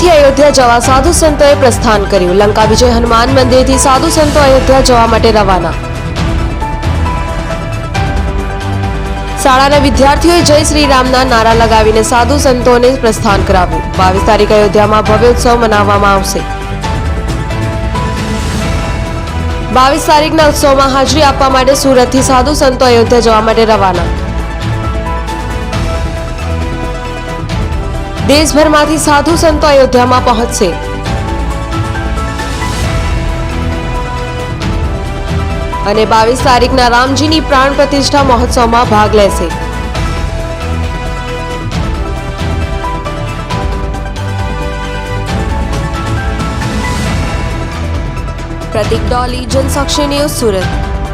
થી અયોધ્યા જવા સાધુ સંતોએ પ્રસ્થાન કર્યું। લંકા વિજય હનુમાન મંદિરથી સાધુ સંતો અયોધ્યા જવા માટે રવાના। શાળાના વિદ્યાર્થીઓએ જય શ્રી રામના નારા લગાવીને સાધુ સંતોને પ્રસ્થાન કરાવ્યું। 22 તારીખે અયોધ્યામાં ભવ્ય ઉત્સવ મનાવવામાં આવશે। 22 તારીખના ઉત્સવમાં હાજરી આપવા માટે સુરતથી સાધુ સંતો અયોધ્યા જવા માટે રવાના। દેશભરમાંથી સાધુ સંતો અયોધ્યામાં પહોંચશે। અને 22 તારીખના રામજીની પ્રાણ પ્રતિષ્ઠા મહોત્સવમાં ભાગ લેશે। પ્રતિક ડોલી, જનસાક્ષી ન્યૂઝ, સુરત।